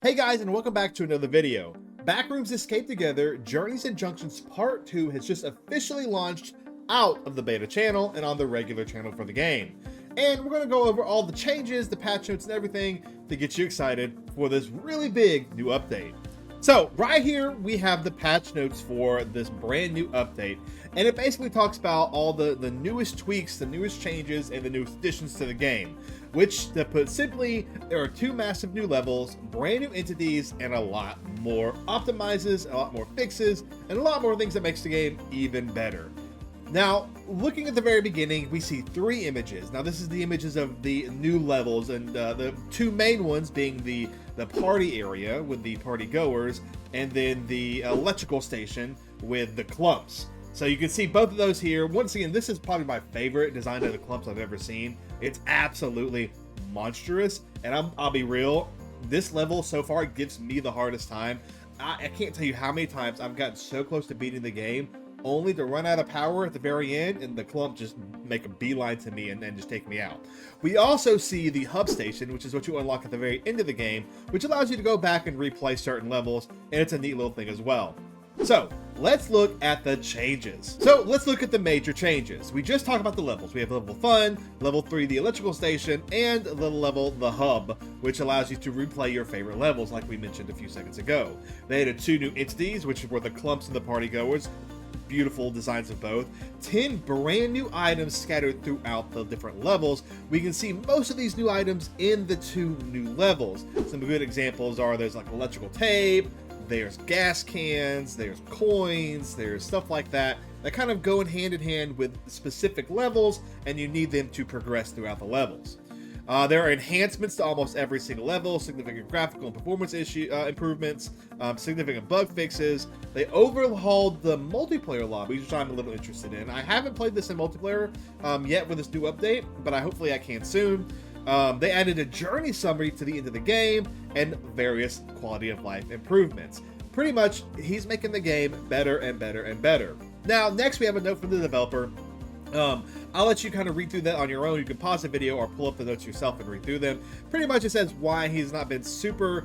Hey guys, and welcome back to another video. Backrooms Escape Together Journeys and Junctions Part 2 has just officially launched out of the beta channel and on the regular channel for the game. And we're going to go over all the changes, the patch notes, and everything to get you excited for this really big new update. So right here we have the patch notes for this brand new update, and it basically talks about all the newest tweaks, the newest changes, and the newest additions to the game. Which, to put simply, there are two massive new levels, brand new entities, and a lot more optimizes, a lot more fixes, and a lot more things that makes the game even better. Now, looking at the very beginning, we see three images. Now, this is the images of the new levels, and the two main ones being the party area with the party goers, and then the electrical station with the clumps. So you can see both of those here. Once again, this is probably my favorite design of the clumps I've ever seen. It's absolutely monstrous, and I'll be real, this level so far gives me the hardest time. I can't tell you how many times I've gotten so close to beating the game, only to run out of power at the very end and the clump just make a beeline to me and just take me out. We also see the hub station, which is what you unlock at the very end of the game, which allows you to go back and replay certain levels, and it's a neat little thing as well. So let's look at the changes. So let's look at the major changes. We just talked about the levels. We have level fun, level 3 the electrical station, and the level the hub, which allows you to replay your favorite levels like we mentioned a few seconds ago. They added two new entities, which were the clumps and the party goers. Beautiful designs of both. 10 brand new items scattered throughout the different levels. We can see most of these new items in the two new levels. Some good examples are there's like electrical tape, there's gas cans, there's coins, there's stuff like that kind of go in hand with specific levels, and you need them to progress throughout the levels. There are enhancements to almost every single level, significant graphical and performance improvements, significant bug fixes. They overhauled the multiplayer lobbies, which I'm a little interested in. I haven't played this in multiplayer yet with this new update, but hopefully I can soon. They added a journey summary to the end of the game and various quality of life improvements. Pretty much, he's making the game better and better and better. Now, next we have a note from the developer. I'll let you kind of read through that on your own. You can pause the video or pull up the notes yourself and read through them. Pretty much it says why he's not been super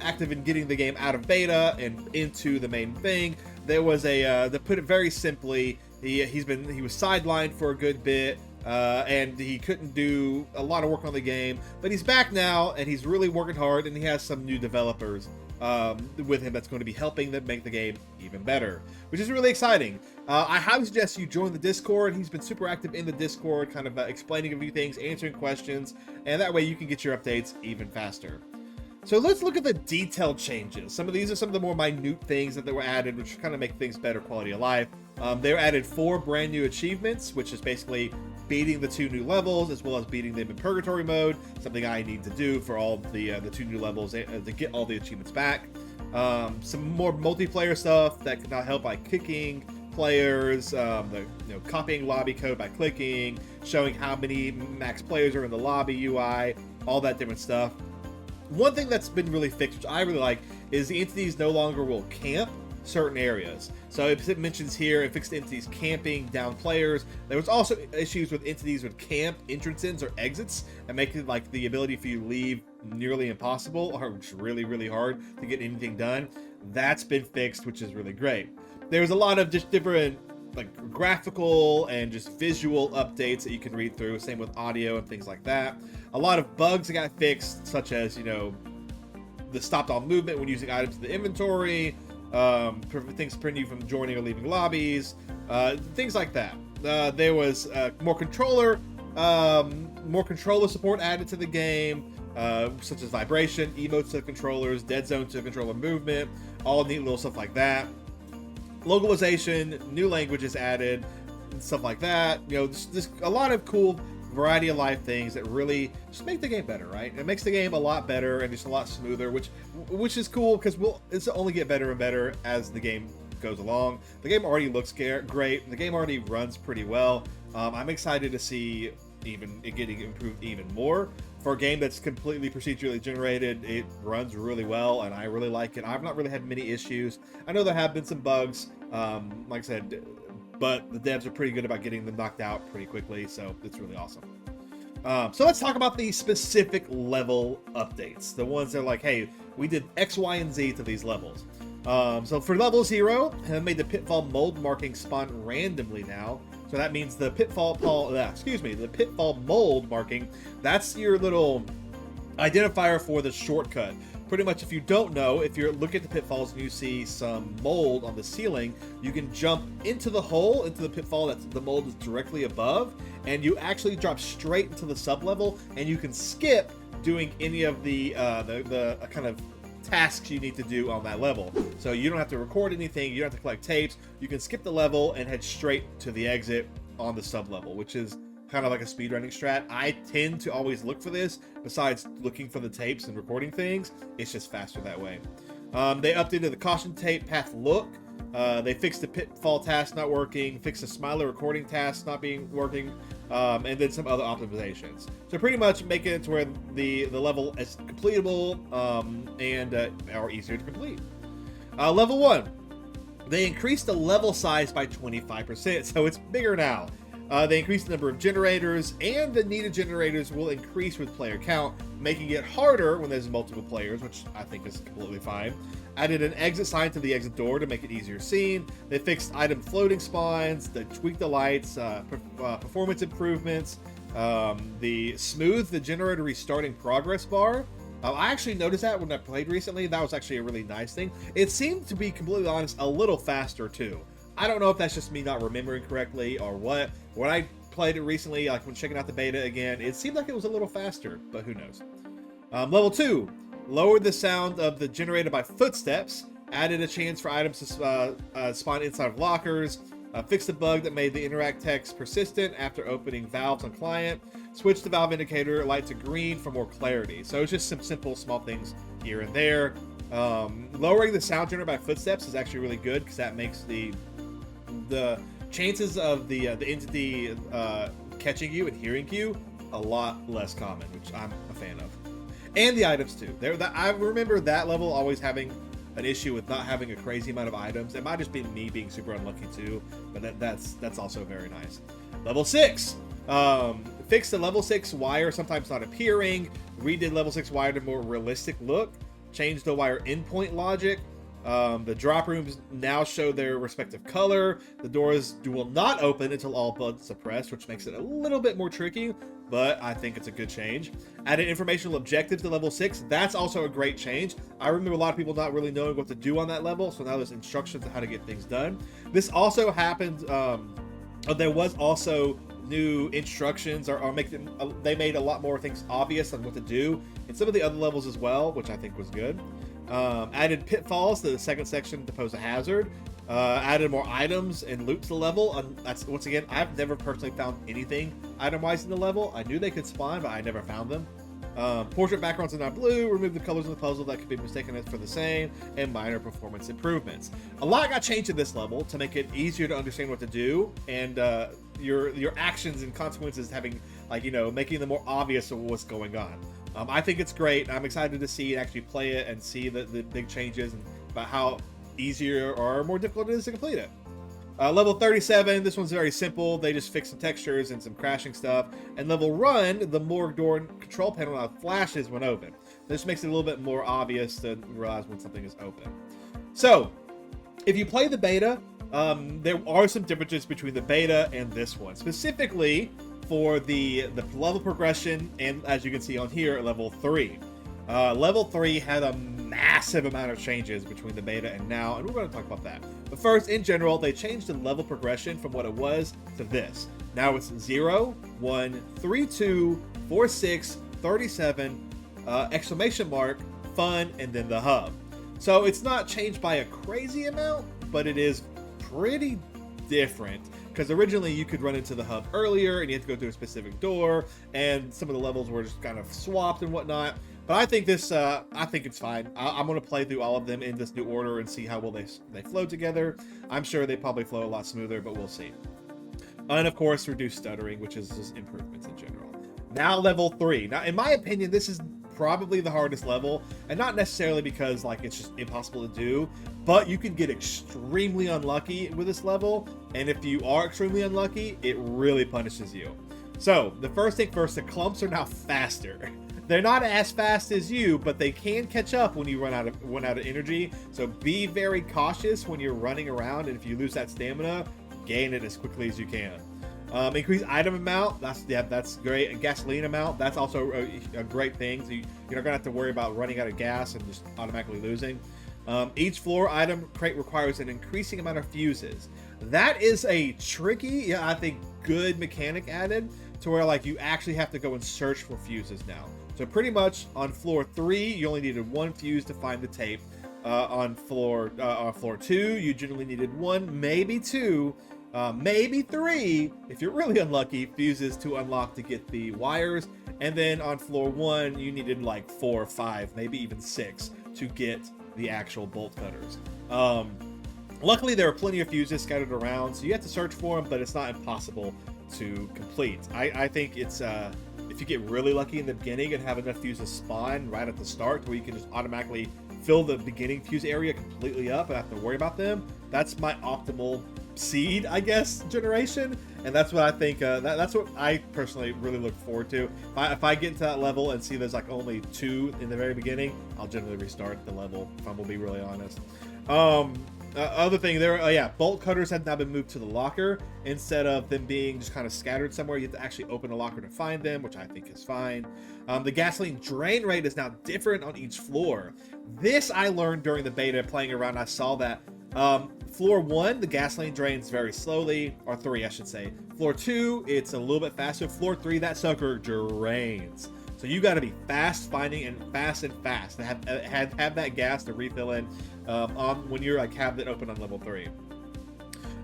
active in getting the game out of beta and into the main thing. There was to put it very simply, he was sidelined for a good bit. And he couldn't do a lot of work on the game, but he's back now and he's really working hard, and he has some new developers with him that's going to be helping them make the game even better, which is really exciting. I highly suggest you join the Discord. He's been super active in the Discord, kind of explaining a few things, answering questions, and that way you can get your updates even faster. So let's look at the detailed changes. These are some of the more minute things that were added, which kind of make things better quality of life. They were added 4 brand new achievements, which is basically beating the 2 new levels, as well as beating them in purgatory mode, something I need to do for all the 2 new levels to get all the achievements back. Some more multiplayer stuff that can now help by kicking players, copying lobby code by clicking, showing how many max players are in the lobby UI, all that different stuff. One thing that's been really fixed, which I really like, is the entities no longer will camp certain areas. So it mentions here, it fixed entities camping down players. There was also issues with entities with camp entrances or exits, and making like the ability for you to leave nearly impossible, or which is really, really hard to get anything done. That's been fixed, which is really great. There's a lot of just different like graphical and just visual updates that you can read through, same with audio and things like that. A lot of bugs that got fixed, such as the stopped all movement when using items in the inventory, things preventing you from joining or leaving lobbies, things like that. There was more controller support added to the game, such as vibration, emotes to the controllers, dead zone to controller movement, all neat little stuff like that. Localization, new languages added, stuff like that. Just a lot of cool variety of life things that really just make the game better, right? It makes the game a lot better and just a lot smoother, which is cool because it's only get better and better as the game goes along. The game already looks great. The game already runs pretty well. I'm excited to see it getting improved even more. For a game that's completely procedurally generated, it runs really well, and I really like it. I've not really had many issues. I know there have been some bugs, like I said, but the devs are pretty good about getting them knocked out pretty quickly, so it's really awesome. So let's talk about the specific level updates. The ones that are like, hey, we did X, Y, and Z to these levels. So for level 0, I made the pitfall mold marking spawn randomly now. So that means the pitfall mold marking, that's your little identifier for the shortcut. Pretty much, if you don't know, if you look at the pitfalls and you see some mold on the ceiling, you can jump into the hole, into the pitfall that the mold is directly above, and you actually drop straight into the sub-level, and you can skip doing any of the kind of tasks you need to do on that level. So you don't have to record anything, you don't have to collect tapes, you can skip the level and head straight to the exit on the sub-level, which is kind of like a speedrunning strat. I tend to always look for this, besides looking for the tapes and recording things. It's just faster that way. They updated the caution tape path look. They fixed the pitfall task not working, fixed the smiler recording task not being working, and then some other optimizations. So pretty much making it to where the level is completable and are easier to complete. Level 1. They increased the level size by 25%, so it's bigger now. They increased the number of generators, and the needed generators will increase with player count, making it harder when there's multiple players, which I think is completely fine. Added an exit sign to the exit door to make it easier seen. They fixed item floating spawns, they tweaked the lights, performance improvements, the smooth the generator restarting progress bar. I actually noticed that when I played recently. That was actually a really nice thing. It seemed to be, completely honest, a little faster too. I don't know if that's just me not remembering correctly or what. When I played it recently, like when checking out the beta again, it seemed like it was a little faster, but who knows. Level 2, lowered the sound of the generator by footsteps, added a chance for items to spawn inside of lockers, fixed the bug that made the interact text persistent after opening valves on client, switched the valve indicator light to green for more clarity. So it's just some simple small things here and there. Lowering the sound generator by footsteps is actually really good because that makes the chances of the entity catching you and hearing you a lot less common, which I'm a fan of. And the items too. I remember that level always having an issue with not having a crazy amount of items. It might just be me being super unlucky too, but that's also very nice. Level 6. Fixed the level 6 wire sometimes not appearing. Redid level 6 wire to more realistic look. Changed the wire endpoint logic. The drop rooms now show their respective color. The doors will not open until all bugs suppressed, which makes it a little bit more tricky, but I think it's a good change. Added informational objectives to level 6. That's also a great change. I remember a lot of people not really knowing what to do on that level, so now there's instructions on how to get things done. This also happened, there was also new instructions, they made a lot more things obvious on what to do in some of the other levels as well, which I think was good. Added pitfalls to the second section to pose a hazard. Added more items and loot to the level. That's, once again, I've never personally found anything item-wise in the level. I knew they could spawn, but I never found them. Portrait backgrounds are not blue. Remove the colors of the puzzle that could be mistaken for the same, and minor performance improvements. A lot got changed in this level to make it easier to understand what to do, and your actions and consequences having, making them more obvious of what's going on. I think it's great. I'm excited to see and actually play it and see the big changes and about how easier or more difficult it is to complete it. Level 37, this one's very simple. They just fixed some textures and some crashing stuff. And level Run, the morgue door control panel now flashes when open. This makes it a little bit more obvious to realize when something is open. So, if you play the beta, there are some differences between the beta and this one. Specifically, for the level progression, and as you can see on here, level 3. Level 3 had a massive amount of changes between the beta and now, and we're going to talk about that. But first, in general, they changed the level progression from what it was to this. Now it's 0, 1, 3, 2, 4, 6, 37, exclamation mark, fun, and then the hub. So it's not changed by a crazy amount, but it is pretty different. Because originally you could run into the hub earlier and you had to go through a specific door, and some of the levels were just kind of swapped and whatnot. But I think this, I think it's fine. I'm going to play through all of them in this new order and see how well they flow together. I'm sure they probably flow a lot smoother, but we'll see. And of course, reduce stuttering, which is just improvements in general. Now level 3. Now, in my opinion, this is probably the hardest level, and not necessarily because it's just impossible to do, but you can get extremely unlucky with this level, and if you are extremely unlucky, it really punishes you. So the first thing first, the clumps are now faster. They're not as fast as you, but they can catch up when you run out of energy. So be very cautious when you're running around, and if you lose that stamina, gain it as quickly as you can. Increase item amount, that's great. And gasoline amount, that's also a great thing. So you're not gonna have to worry about running out of gas and just automatically losing. Each floor item crate requires an increasing amount of fuses. That is a tricky, I think, good mechanic added to where like you actually have to go and search for fuses now. So pretty much on floor 3, you only needed 1 fuse to find the tape. On floor 2, you generally needed 1, maybe 2, maybe 3, if you're really unlucky, fuses to unlock to get the wires. And then on floor 1, you needed like 4 or 5, maybe even 6 to get the actual bolt cutters. Luckily, there are plenty of fuses scattered around, so you have to search for them, but it's not impossible to complete. I think it's if you get really lucky in the beginning and have enough fuses spawn right at the start where you can just automatically fill the beginning fuse area completely up and have to worry about them, that's my optimal seed, I guess, generation. And that's what I think, that's what I personally really look forward to. If I get into that level and see there's like only 2 in the very beginning, I'll generally restart the level, if I'm gonna be really honest. Other thing there, bolt cutters have now been moved to the locker instead of them being just kind of scattered somewhere. You have to actually open a locker to find them, which I think is fine. The gasoline drain rate is now different on each floor. This I learned during the beta playing around. I saw that floor 1, the gasoline drains very slowly, or 3, I should say. Floor 2, it's a little bit faster. Floor 3, that sucker drains. So you got to be fast finding and fast to have that gas to refill in on when you're like have it open on level 3.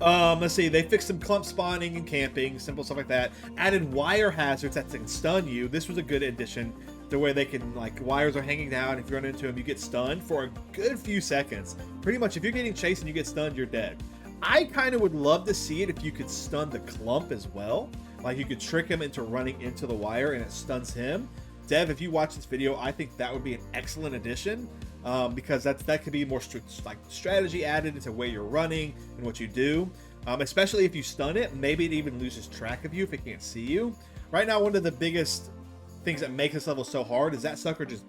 Let's see, they fixed some clump spawning and camping, simple stuff like that. Added wire hazards that can stun you. This was a good addition to where they can, like, wires are hanging down. If you run into them, you get stunned for a good few seconds. Pretty much, if you're getting chased and you get stunned, you're dead. I kind of would love to see it if you could stun the clump as well. Like, you could trick him into running into the wire and it stuns him. Dev, if you watch this video, I think that would be an excellent addition, because that could be more strategy added into where you're running and what you do. Especially if you stun it, maybe it even loses track of you if it can't see you. Right now, one of the biggest things that make this level so hard is that sucker just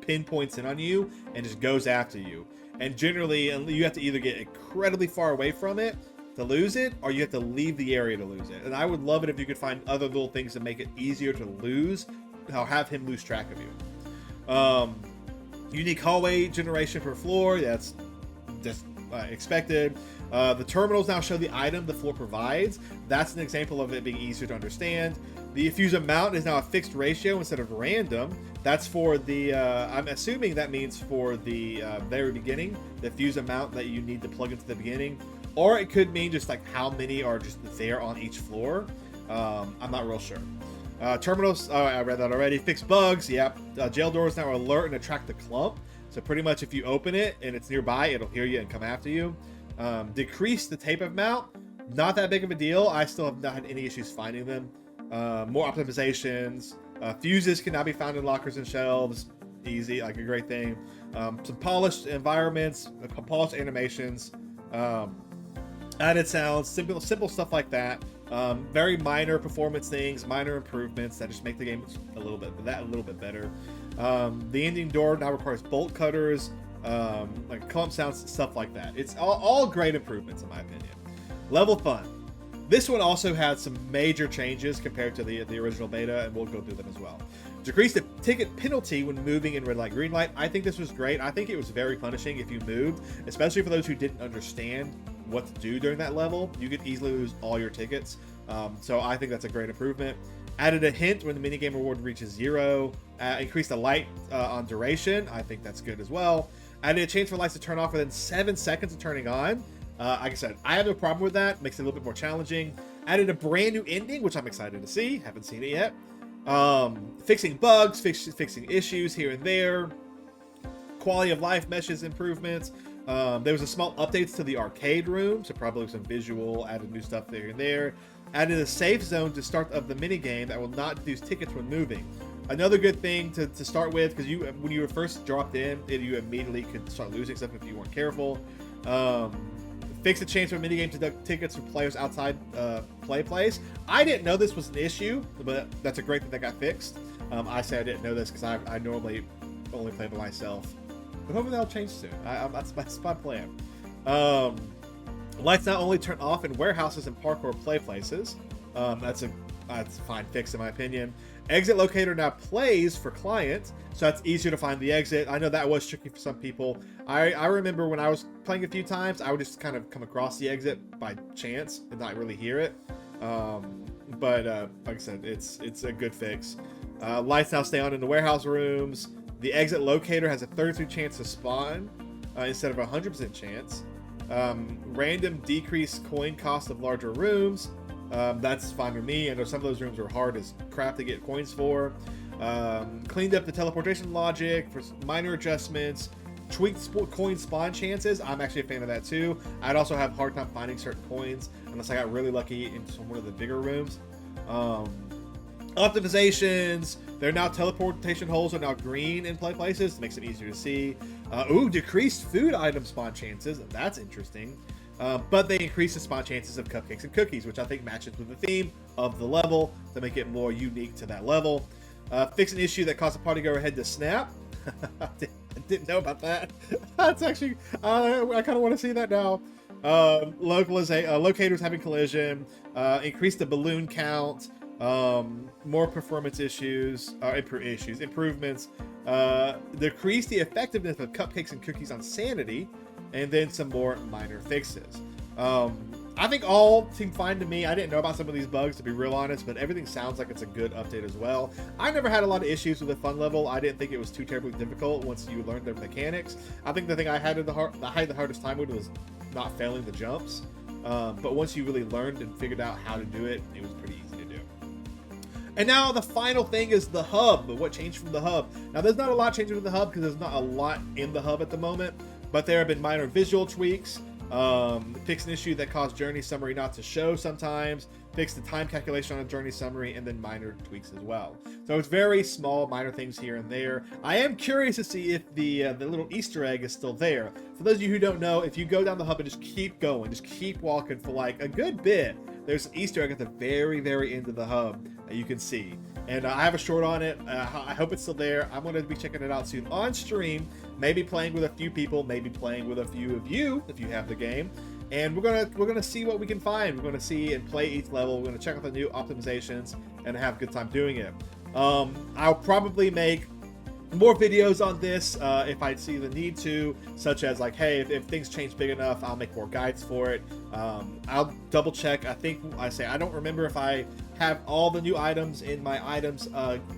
pinpoints in on you and just goes after you. And generally, you have to either get incredibly far away from it to lose it, or you have to leave the area to lose it. And I would love it if you could find other little things to make it easier to lose, or have him lose track of you. Unique hallway generation per floor, that's just expected. The terminals now show the item the floor provides. That's an example of it being easier to understand. The fuse amount is now a fixed ratio instead of random. That's for the, I'm assuming that means for the very beginning, the fuse amount that you need to plug into the beginning. Or it could mean just like how many are just there on each floor. I'm not real sure. Terminals, I read that already. Fix bugs, yep. Jail doors now alert and attract the clump. So pretty much if you open it and it's nearby, it'll hear you and come after you. Decrease the tape amount. Not that big of a deal. I still have not had any issues finding them. More optimizations. Fuses can now be found in lockers and shelves. Easy, like a great thing. Some polished environments, polished animations, added sounds, simple stuff like that. Very minor performance things, minor improvements that just make the game a little bit better. The ending door now requires bolt cutters, like clump sounds, stuff like that. It's all great improvements in my opinion. Level fun. This one also had some major changes compared to the original beta, and we'll go through them as well. Decrease the ticket penalty when moving in red light, green light. I think this was great. I think it was very punishing if you moved, especially for those who didn't understand what to do during that level. You could easily lose all your tickets. So I think that's a great improvement. Added a hint when the minigame reward reaches 0. Increased the light on duration. I think that's good as well. Added a change for lights to turn off within 7 seconds of turning on. Like I said, I have no problem with that. Makes it a little bit more challenging. Added a brand new ending, which I'm excited to see. Haven't seen it yet. Fixing bugs, fixing issues here and there. Quality of life meshes improvements. There was a small updates to the arcade room, so probably some visual, added new stuff there and there. Added a safe zone to start of the minigame that will not deduce tickets when moving. Another good thing to start with, because when you were first dropped in, you immediately could start losing stuff if you weren't careful. Fix the chance for minigame to deduct tickets from players outside play place. I didn't know this was an issue, but that's a great thing that got fixed. I say I didn't know this because I normally only play by myself, but hopefully that'll change soon. That's my plan. Lights not only turn off in warehouses and parkour play places. That's a fine fix in my opinion. Exit locator now plays for client, so that's easier to find the exit. I know that was tricky for some people. I remember when I was playing a few times, I would just kind of come across the exit by chance and not really hear it. But like I said, it's a good fix. Lights now stay on in the warehouse rooms. The exit locator has a 33% chance to spawn instead of a 100% chance. Random decreased coin cost of larger rooms. That's fine with me. I know some of those rooms are hard as crap to get coins for. Cleaned up the teleportation logic for minor adjustments. Tweaked coin spawn chances. I'm actually a fan of that too. I'd also have a hard time finding certain coins unless I got really lucky in one of the bigger rooms. Optimizations. They're now teleportation holes are now green in play places. Makes it easier to see. Decreased food item spawn chances. That's interesting. But they increase the spawn chances of cupcakes and cookies, which I think matches with the theme of the level to make it more unique to that level. Fix an issue that caused a party goer head to snap. I didn't know about that. That's actually, I kind of want to see that now. Locators having collision. Increase the balloon count. More performance improvements. Decrease the effectiveness of cupcakes and cookies on sanity. And then some more minor fixes. I think all seem fine to me. I didn't know about some of these bugs, to be real honest, but everything sounds like it's a good update as well. I never had a lot of issues with the fun level. I didn't think it was too terribly difficult once you learned the mechanics. I think the thing I had the hardest time with was not failing the jumps. But once you really learned and figured out how to do it, it was pretty easy to do. And now the final thing is the hub. What changed from the hub? Now there's not a lot changing with the hub because there's not a lot in the hub at the moment. But there have been minor visual tweaks. Fix an issue that caused journey summary not to show sometimes. Fix the time calculation on a journey summary, and then minor tweaks as well. So it's very small, minor things here and there. I am curious to see if the little Easter egg is still there. For those of you who don't know, if you go down the hub and just keep going, just keep walking for like a good bit, there's an Easter egg at the very, very end of the hub that you can see. And I have a short on it. I hope it's still there. I'm going to be checking it out soon on stream. Maybe playing with a few people. Maybe playing with a few of you if you have the game. And we're gonna see what we can find. We're gonna see and play each level. We're gonna check out the new optimizations and have a good time doing it. I'll probably make more videos on this if I see the need to, such as like, hey, if things change big enough, I'll make more guides for it. I'll double check. I don't remember if I have all the new items in my items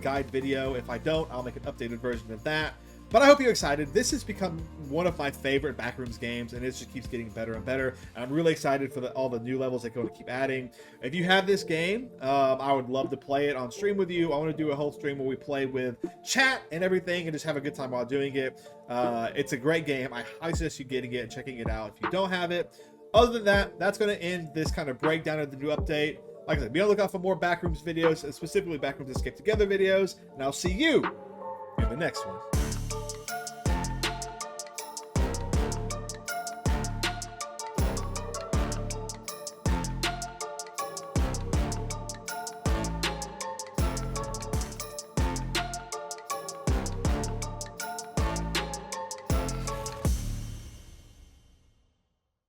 guide video. If I don't, I'll make an updated version of that. But I hope you're excited. This has become one of my favorite Backrooms games, and it just keeps getting better and better. And I'm really excited for all the new levels they're going to keep adding. If you have this game, I would love to play it on stream with you. I want to do a whole stream where we play with chat and everything and just have a good time while doing it. It's a great game. I highly suggest you getting it and checking it out if you don't have it. Other than that, that's going to end this kind of breakdown of the new update. Like I said, be on the lookout for more Backrooms videos, and specifically Backrooms Escape Together videos, and I'll see you in the next one.